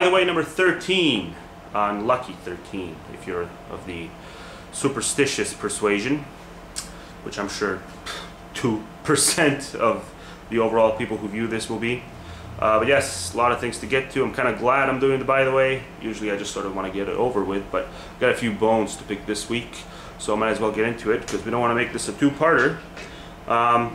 By the way, number 13, unlucky 13, if you're of the superstitious persuasion, which I'm sure 2% of the overall people who view this will be. But yes, a lot of things to get to. I'm kind of glad I'm doing it, by the way. Usually I just sort of want to get it over with, but got a few bones to pick this week, so I might as well get into it because we don't want to make this a two-parter.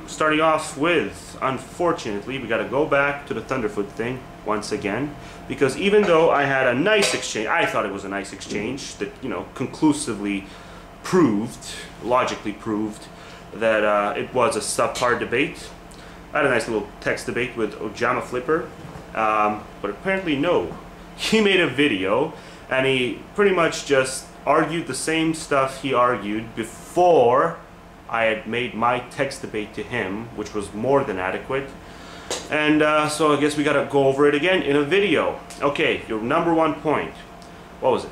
Starting off with, unfortunately, we got to go back to the Thunderfoot thing once again, because even though I had a nice exchange, I thought it was a nice exchange that, you know, conclusively proved, logically proved, that it was a subpar debate. I had a nice little text debate with Oojama Flipper, but apparently no. He made a video and he pretty much just argued the same stuff he argued before I had made my text debate to him, which was more than adequate. And so I guess we gotta go over it again in a video. Okay, your number one point. What was it?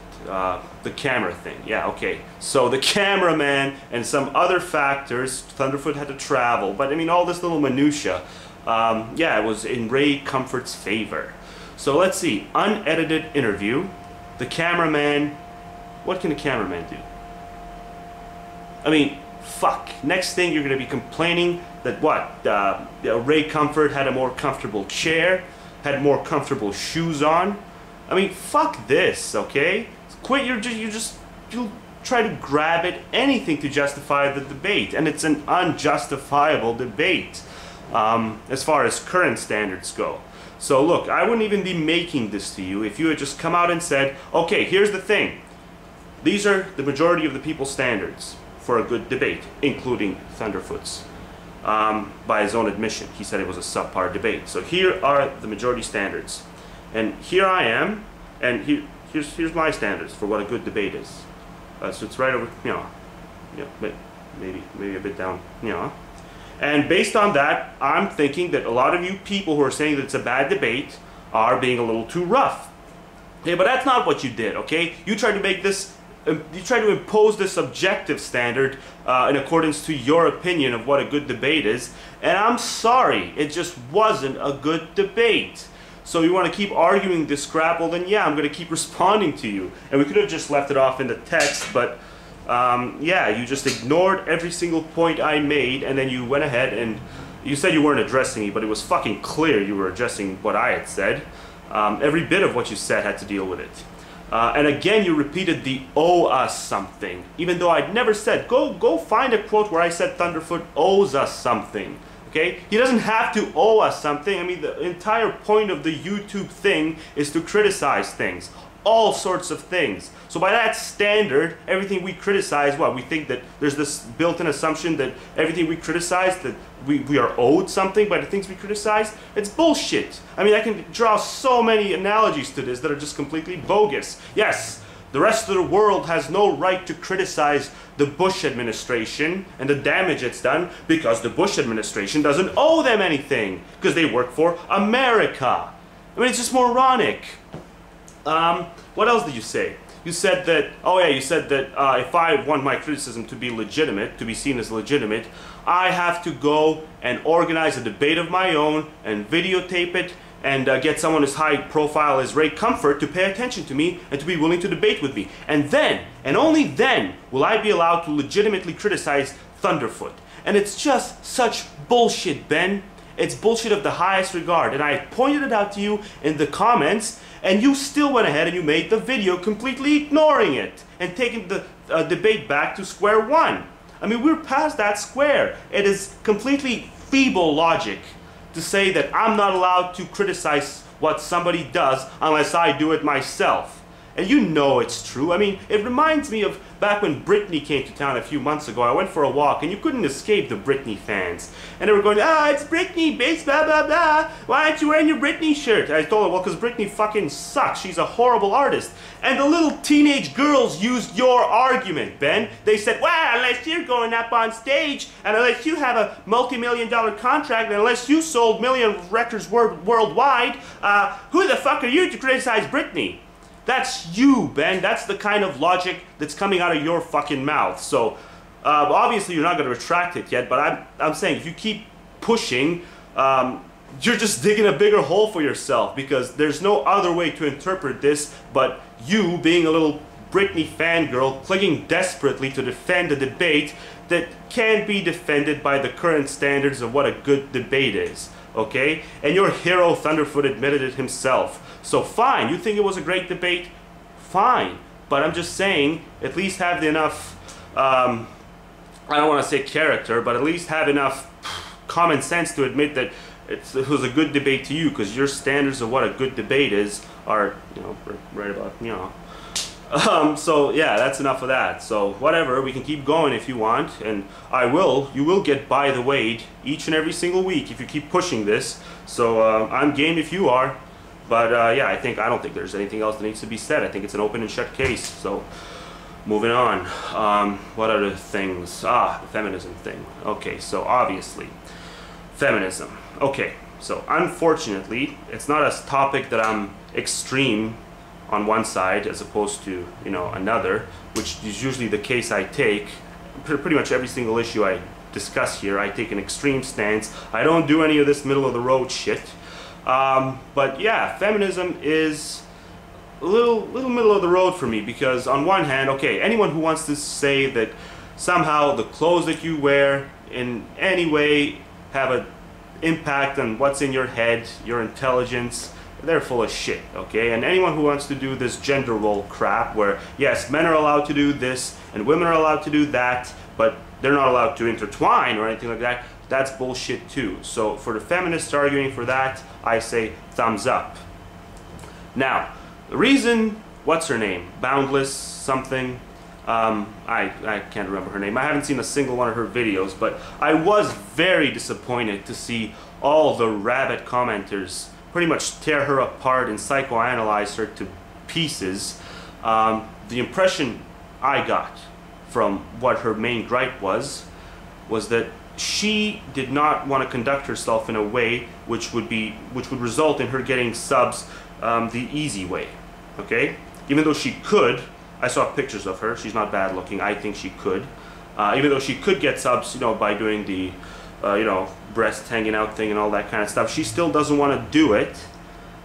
The camera thing. Yeah, okay. So the cameraman and some other factors, Thunderfoot had to travel, but I mean all this little minutia, yeah, it was in Ray Comfort's favor. So let's see, unedited interview. The cameraman, what can a cameraman do? I mean, fuck. Next thing you're going to be complaining that what? Ray Comfort had a more comfortable chair, had more comfortable shoes on. I mean, fuck this, okay? Quit, you'll try to grab at anything to justify the debate, and it's an unjustifiable debate as far as current standards go. So look, I wouldn't even be making this to you if you had just come out and said, okay, here's the thing. These are the majority of the people's standards for a good debate, including Thunderfoot's. By his own admission, he said it was a subpar debate. So here are the majority standards. And here I am, and here's my standards for what a good debate is. So it's right over, maybe a bit down, And based on that, I'm thinking that a lot of you people who are saying that it's a bad debate are being a little too rough. Okay, but that's not what you did, okay? You tried to make this, you tried to impose this objective standard in accordance to your opinion of what a good debate is, and I'm sorry, it just wasn't a good debate. So you want to keep arguing this crap, well then yeah, I'm going to keep responding to you. And we could have just left it off in the text, but yeah, you just ignored every single point I made, and then you went ahead and you said you weren't addressing me, but it was fucking clear you were addressing what I had said. Every bit of what you said had to deal with it. And again, you repeated the owe us something, even though I'd never said, go find a quote where I said Thunderfoot owes us something. Okay? He doesn't have to owe us something. I mean, the entire point of the YouTube thing is to criticize things. All sorts of things. So by that standard, everything we criticize, what? We think that there's this built-in assumption that everything we criticize, that we are owed something by the things we criticize. It's bullshit. I mean, I can draw so many analogies to this that are just completely bogus. Yes, the rest of the world has no right to criticize the Bush administration and the damage it's done because the Bush administration doesn't owe them anything because they work for America. I mean, it's just moronic. What else did you say? You said that, oh yeah, you said that if I want my criticism to be legitimate, to be seen as legitimate, I have to go and organize a debate of my own and videotape it and get someone as high profile as Ray Comfort to pay attention to me and to be willing to debate with me. And then, and only then, will I be allowed to legitimately criticize Thunderfoot. And it's just such bullshit, Ben. It's bullshit of the highest regard, and I pointed it out to you in the comments, and you still went ahead and you made the video completely ignoring it and taking the debate back to square one. I mean, we're past that square. It is completely feeble logic to say that I'm not allowed to criticize what somebody does unless I do it myself. And you know it's true. I mean, it reminds me of back when Britney came to town a few months ago. I went for a walk and you couldn't escape the Britney fans. And they were going, ah, it's Britney, bitch, blah, blah, blah. Why aren't you wearing your Britney shirt? And I told her, well, because Britney fucking sucks. She's a horrible artist. And the little teenage girls used your argument, Ben. They said, well, unless you're going up on stage, and unless you have a multi-million-dollar contract, and unless you sold million records worldwide, who the fuck are you to criticize Britney? That's you, Ben. That's the kind of logic that's coming out of your fucking mouth. So, obviously you're not going to retract it yet, but I'm saying if you keep pushing you're just digging a bigger hole for yourself, because there's no other way to interpret this but you being a little Britney fangirl clicking desperately to defend a debate that can be defended by the current standards of what a good debate is, okay? And your hero Thunderfoot admitted it himself. So fine, you think it was a great debate? Fine. But I'm just saying, at least have enough, I don't want to say character, but at least have enough common sense to admit that it was a good debate to you, because your standards of what a good debate is are, you know, right about, you know. So yeah, that's enough of that. So whatever, we can keep going if you want, and you will get by the Wade each and every single week if you keep pushing this. So I'm game if you are. But yeah, I don't think there's anything else that needs to be said. I think it's an open and shut case. So moving on. What other things? The feminism thing. Okay, so obviously feminism. Okay, so unfortunately, it's not a topic that I'm extreme on one side as opposed to, you know, another, which is usually the case I take. Pretty much every single issue I discuss here, I take an extreme stance. I don't do any of this middle of the road shit. But yeah, feminism is a little middle of the road for me, because on one hand, okay, anyone who wants to say that somehow the clothes that you wear in any way have an impact on what's in your head, your intelligence, they're full of shit, okay? And anyone who wants to do this gender role crap where, yes, men are allowed to do this and women are allowed to do that, but they're not allowed to intertwine or anything like that, that's bullshit too. So for the feminists arguing for that, I say thumbs up. Now, the reason, what's her name? Boundless something? I can't remember her name. I haven't seen a single one of her videos, but I was very disappointed to see all the rabbit commenters pretty much tear her apart and psychoanalyze her to pieces. The impression I got from what her main gripe was that she did not want to conduct herself in a way which would result in her getting subs the easy way. Okay? Even though she could, I saw pictures of her, she's not bad looking, I think she could. Even though she could get subs, you know, by doing the you know, breast hanging out thing and all that kind of stuff, she still doesn't want to do it.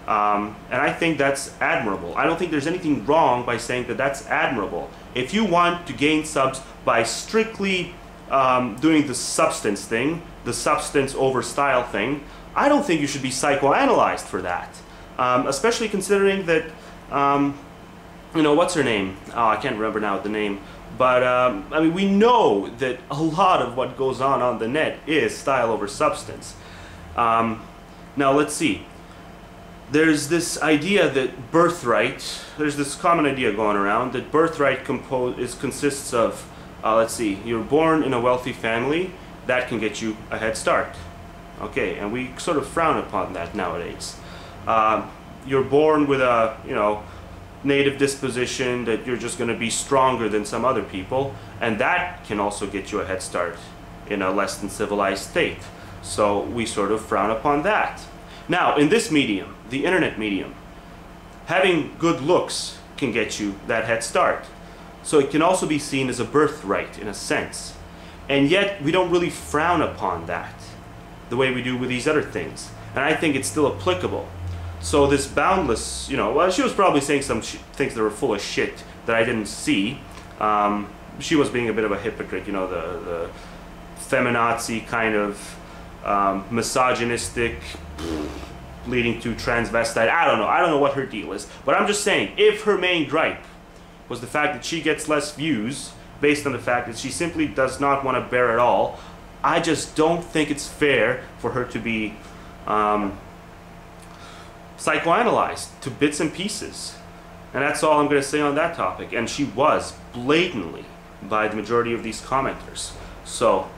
And I think that's admirable. I don't think there's anything wrong by saying that that's admirable. If you want to gain subs by strictly doing the substance thing, the substance over style thing, I don't think you should be psychoanalyzed for that. Especially considering that, you know, what's her name? Oh, I can't remember now the name. But, I mean, we know that a lot of what goes on the net is style over substance. Now, let's see. There's this idea that birthright, there's this common idea going around that birthright consists of, let's see, you're born in a wealthy family, that can get you a head start. Okay, and we sort of frown upon that nowadays. You're born with a, you know, native disposition that you're just going to be stronger than some other people, and that can also get you a head start in a less than civilized state. So we sort of frown upon that. Now, in this medium, the internet medium, having good looks can get you that head start. So it can also be seen as a birthright in a sense. And yet we don't really frown upon that the way we do with these other things. And I think it's still applicable. So this Boundless, you know, well, she was probably saying some things that were full of shit that I didn't see. She was being a bit of a hypocrite, you know, the feminazi kind of misogynistic, leading to transvestite. I don't know what her deal is. But I'm just saying, if her main gripe was the fact that she gets less views based on the fact that she simply does not want to bear it all, I just don't think it's fair for her to be psychoanalyzed to bits and pieces. And that's all I'm going to say on that topic. And she was blatantly by the majority of these commenters. So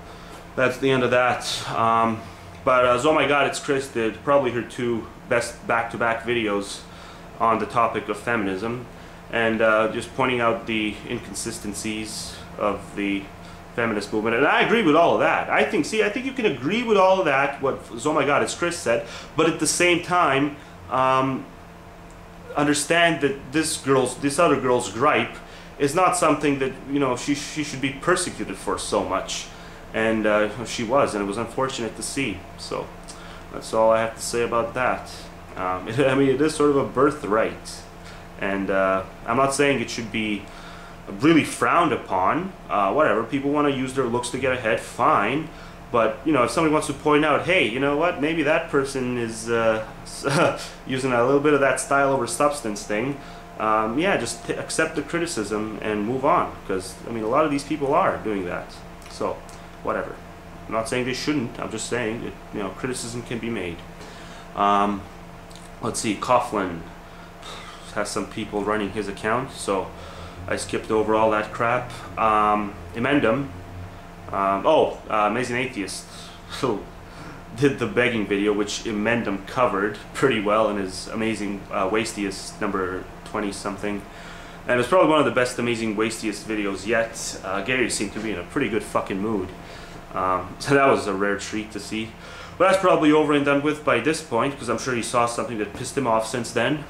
that's the end of that. But Oh My God, It's Chris did probably her two best back-to-back videos on the topic of feminism, and just pointing out the inconsistencies of the feminist movement. And I agree with all of that. I think you can agree with all of that, what Oh My God, It's Chris said, but at the same time, understand that this other girl's gripe is not something that, you know, she should be persecuted for so much. And she was, and it was unfortunate to see. So That's all I have to say about that. I mean, it is sort of a birthright, and I'm not saying it should be really frowned upon. Whatever, people want to use their looks to get ahead, fine. But you know, if somebody wants to point out, hey, you know what, maybe that person is using a little bit of that style over substance thing, yeah, just accept the criticism and move on. Because I mean, a lot of these people are doing that. So, whatever. I'm not saying they shouldn't. I'm just saying that, you know, criticism can be made. Let's see, Coughlin has some people running his account, so I skipped over all that crap. Emendum, Amazing Atheist, who did the begging video, which Emendum covered pretty well in his Amazing Wastiest number 20 something, and it's probably one of the best Amazing Wastiest videos yet. Gary seemed to be in a pretty good fucking mood, so that was a rare treat to see. But that's probably over and done with by this point, because I'm sure he saw something that pissed him off since then.